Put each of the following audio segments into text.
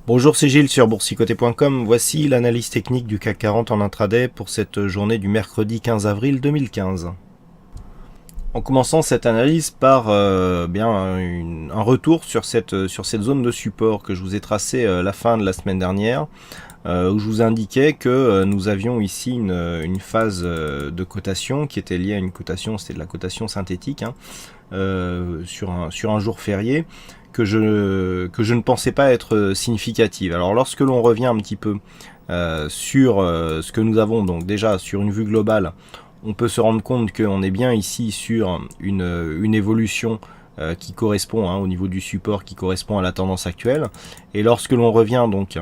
Bonjour, c'est Gilles sur boursicoté.com. Voici l'analyse technique du CAC 40 en intraday pour cette journée du mercredi 15 avril 2015. En commençant cette analyse par un retour sur cette zone de support que je vous ai tracée la fin de la semaine dernière, où je vous indiquais que nous avions ici une phase de cotation qui était liée à une cotation, c'était de la cotation synthétique, sur un jour férié, que je ne pensais pas être significative. Alors lorsque l'on revient un petit peu sur ce que nous avons, donc déjà sur une vue globale, on peut se rendre compte qu'on est bien ici sur une évolution qui correspond au niveau du support, qui correspond à la tendance actuelle. Et lorsque l'on revient donc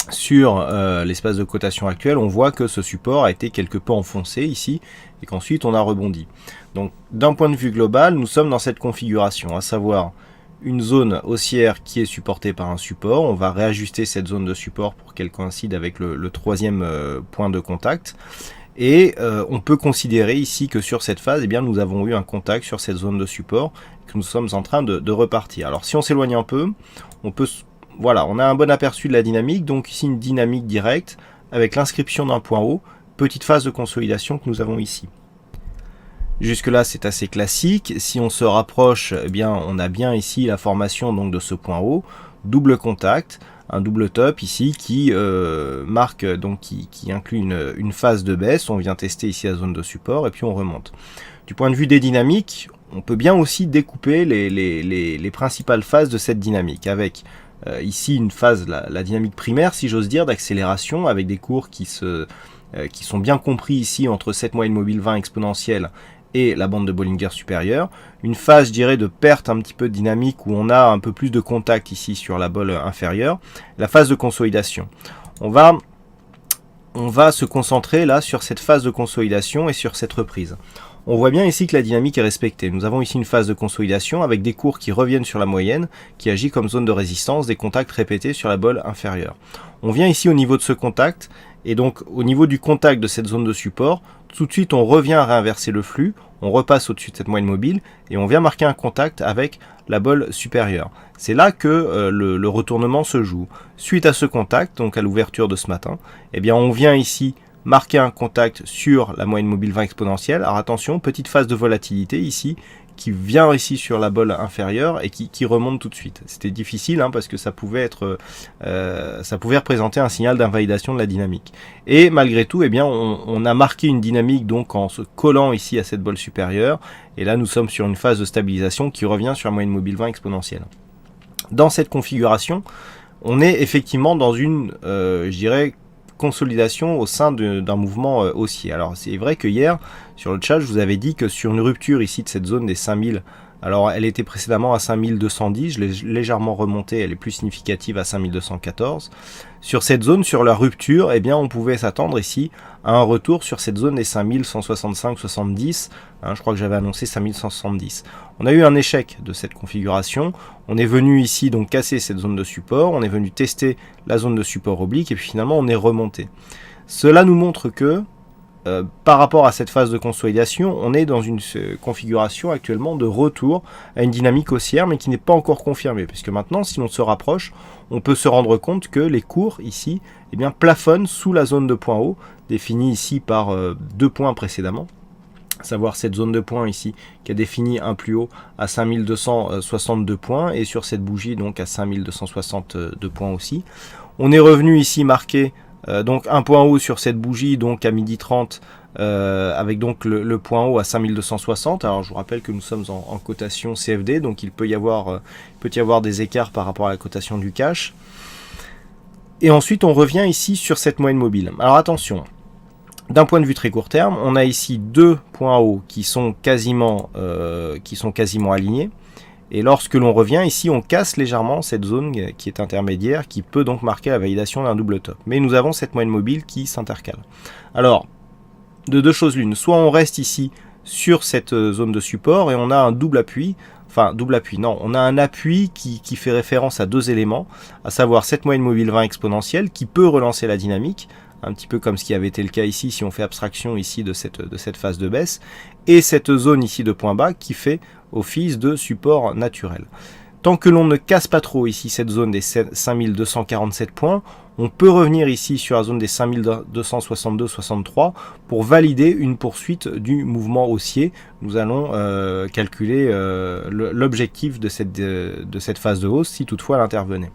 sur l'espace de cotation actuel, on voit que ce support a été quelque peu enfoncé ici et qu'ensuite on a rebondi. Donc d'un point de vue global, nous sommes dans cette configuration, à savoir une zone haussière qui est supportée par un support. On va réajuster cette zone de support pour qu'elle coïncide avec le troisième point de contact. Et on peut considérer ici que sur cette phase, nous avons eu un contact sur cette zone de support, que nous sommes en train de repartir. Alors si on s'éloigne un peu, on a un bon aperçu de la dynamique, donc ici une dynamique directe avec l'inscription d'un point haut, petite phase de consolidation que nous avons ici. Jusque là c'est assez classique. Si on se rapproche, on a bien ici la formation donc de ce point haut, double contact, un double top ici qui marque, donc qui inclut une phase de baisse. On vient tester ici la zone de support et puis on remonte. Du point de vue des dynamiques, on peut bien aussi découper les principales phases de cette dynamique avec ici une phase, la dynamique primaire si j'ose dire, d'accélération avec des cours qui sont bien compris ici entre cette moyenne mobile 20 exponentielle et la bande de Bollinger supérieure. Une phase, je dirais, de perte un petit peu de dynamique où on a un peu plus de contact ici sur la bolle inférieure. La phase de consolidation. On va se concentrer là sur cette phase de consolidation et sur cette reprise. On voit bien ici que la dynamique est respectée. Nous avons ici une phase de consolidation avec des cours qui reviennent sur la moyenne, qui agit comme zone de résistance, des contacts répétés sur la bolle inférieure. On vient ici au niveau de ce contact, et donc au niveau du contact de cette zone de support, tout de suite on revient à réinverser le flux, on repasse au-dessus de cette moyenne mobile, et on vient marquer un contact avec la bolle supérieure. C'est là que le retournement se joue. Suite à ce contact, donc à l'ouverture de ce matin, on vient ici marquer un contact sur la moyenne mobile 20 exponentielle. Alors attention, petite phase de volatilité ici, qui vient ici sur la bolle inférieure et qui remonte tout de suite. C'était difficile parce que ça pouvait représenter un signal d'invalidation de la dynamique. Et malgré tout, on a marqué une dynamique donc en se collant ici à cette bolle supérieure. Et là, nous sommes sur une phase de stabilisation qui revient sur la moyenne mobile 20 exponentielle. Dans cette configuration, on est effectivement dans une, consolidation au sein d'un mouvement haussier. Alors c'est vrai que hier sur le chat je vous avais dit que sur une rupture ici de cette zone des 5000, alors elle était précédemment à 5210, je l'ai légèrement remontée, elle est plus significative à 5214. Sur cette zone, sur la rupture, on pouvait s'attendre ici à un retour sur cette zone des 5165-70, je crois que j'avais annoncé 5170. On a eu un échec de cette configuration, on est venu ici donc casser cette zone de support, on est venu tester la zone de support oblique et puis finalement on est remonté. Cela nous montre que par rapport à cette phase de consolidation, on est dans une configuration actuellement de retour à une dynamique haussière, mais qui n'est pas encore confirmée, puisque maintenant, si l'on se rapproche, on peut se rendre compte que les cours ici plafonnent sous la zone de point haut, définie ici par deux points précédemment, à savoir cette zone de points ici, qui a défini un plus haut à 5262 points, et sur cette bougie donc à 5262 points aussi. On est revenu ici marquer donc un point haut sur cette bougie donc à 12h30 avec donc le point haut à 5260. Alors je vous rappelle que nous sommes en cotation CFD, donc il peut y avoir des écarts par rapport à la cotation du cash. Et ensuite on revient ici sur cette moyenne mobile. Alors attention, d'un point de vue très court terme, on a ici deux points hauts qui sont quasiment alignés. Et lorsque l'on revient ici, on casse légèrement cette zone qui est intermédiaire, qui peut donc marquer la validation d'un double top. Mais nous avons cette moyenne mobile qui s'intercale. Alors, de deux choses l'une, soit on reste ici sur cette zone de support et on a un double appui, on a un appui qui fait référence à deux éléments, à savoir cette moyenne mobile 20 exponentielle qui peut relancer la dynamique, un petit peu comme ce qui avait été le cas ici si on fait abstraction ici de cette phase de baisse, et cette zone ici de point bas qui fait office de support naturel. Tant que l'on ne casse pas trop ici cette zone des 5247 points, on peut revenir ici sur la zone des 5262-63 pour valider une poursuite du mouvement haussier. Nous allons calculer l'objectif de cette phase de hausse si toutefois elle intervenait.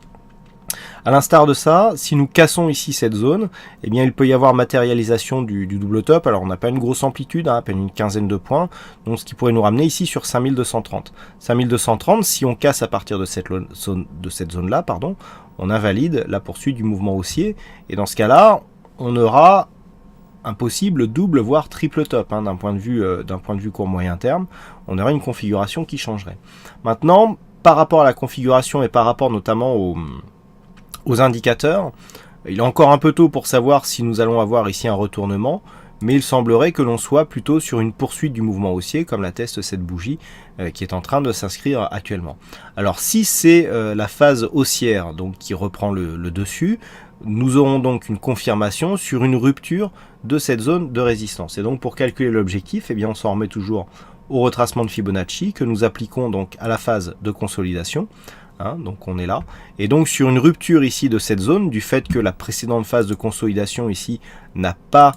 A l'instar de ça, si nous cassons ici cette zone, eh bien il peut y avoir matérialisation du double top. Alors on n'a pas une grosse amplitude, à peine une quinzaine de points, donc ce qui pourrait nous ramener ici sur 5230. 5230, si on casse à partir de cette zone-là, on invalide la poursuite du mouvement haussier, et dans ce cas-là, on aura un possible double voire triple top d'un point de vue court moyen terme. On aura une configuration qui changerait. Maintenant, par rapport à la configuration et par rapport notamment aux indicateurs, il est encore un peu tôt pour savoir si nous allons avoir ici un retournement, mais il semblerait que l'on soit plutôt sur une poursuite du mouvement haussier, comme l'atteste cette bougie qui est en train de s'inscrire actuellement. Alors si c'est la phase haussière donc qui reprend le dessus, nous aurons donc une confirmation sur une rupture de cette zone de résistance. Et donc pour calculer l'objectif, eh bien on s'en remet toujours au retracement de Fibonacci que nous appliquons donc à la phase de consolidation. Donc on est là, et donc sur une rupture ici de cette zone, du fait que la précédente phase de consolidation ici n'a pas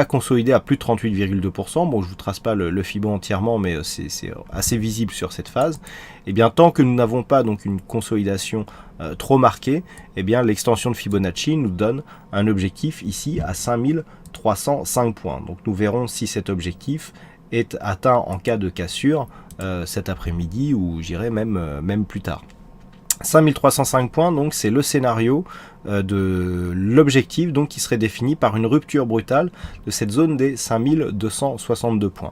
consolidé à plus de 38,2%, bon je vous trace pas le Fibon entièrement, mais c'est assez visible sur cette phase, et bien tant que nous n'avons pas donc une consolidation trop marquée, et bien l'extension de Fibonacci nous donne un objectif ici à 5305 points, donc nous verrons si cet objectif est atteint en cas de cassure cet après-midi ou j'irai même plus tard. 5305 points, donc c'est le scénario de l'objectif donc qui serait défini par une rupture brutale de cette zone des 5262 points.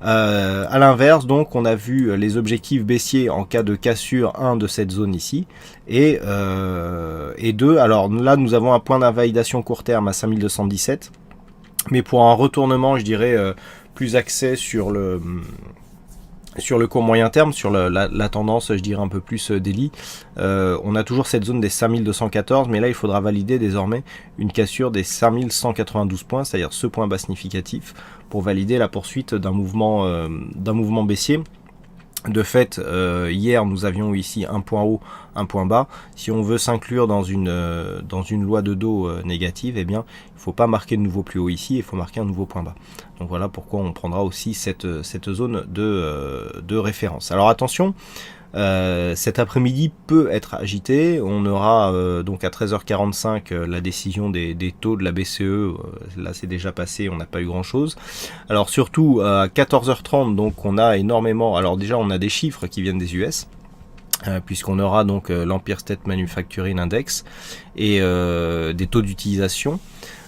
À l'inverse, donc on a vu les objectifs baissiers en cas de cassure 1 de cette zone ici et 2. Alors là nous avons un point d'invalidation court terme à 5217, mais pour un retournement je dirais plus axé sur le court moyen terme, sur la tendance, je dirais un peu plus daily, on a toujours cette zone des 5214, mais là il faudra valider désormais une cassure des 5192 points, c'est-à-dire ce point bas significatif, pour valider la poursuite d'un mouvement baissier. De fait, hier nous avions ici un point haut, un point bas. Si on veut s'inclure dans une loi de dos négative, eh bien il ne faut pas marquer de nouveau plus haut ici, il faut marquer un nouveau point bas. Donc voilà pourquoi on prendra aussi cette zone de référence. Alors attention, cet après-midi peut être agité. On aura donc à 13h45 la décision des taux de la BCE. Là c'est déjà passé, on n'a pas eu grand chose. Alors surtout à 14h30, donc on a énormément. Alors déjà on a des chiffres qui viennent des US. Puisqu'on aura donc l'Empire State Manufacturing Index et des taux d'utilisation.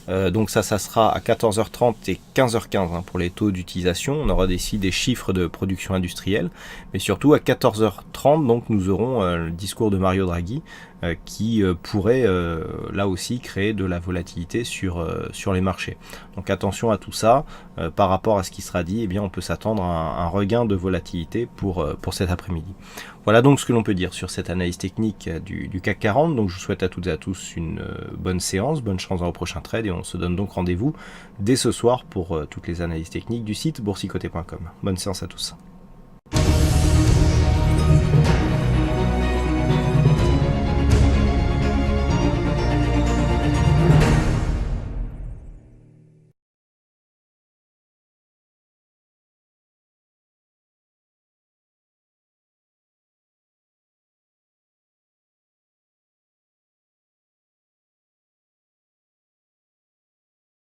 Donc ça sera à 14h30 et 15h15 pour les taux d'utilisation. On aura ici des chiffres de production industrielle, mais surtout à 14h30 donc nous aurons le discours de Mario Draghi qui pourrait là aussi créer de la volatilité sur les marchés. Donc attention à tout ça, par rapport à ce qui sera dit, eh bien on peut s'attendre à un regain de volatilité pour cet après-midi. Voilà donc ce que l'on peut dire sur cette analyse technique du CAC 40. Donc je vous souhaite à toutes et à tous une bonne séance, bonne chance au prochain trade, et on se donne donc rendez-vous dès ce soir pour toutes les analyses techniques du site boursicoté.com. Bonne séance à tous.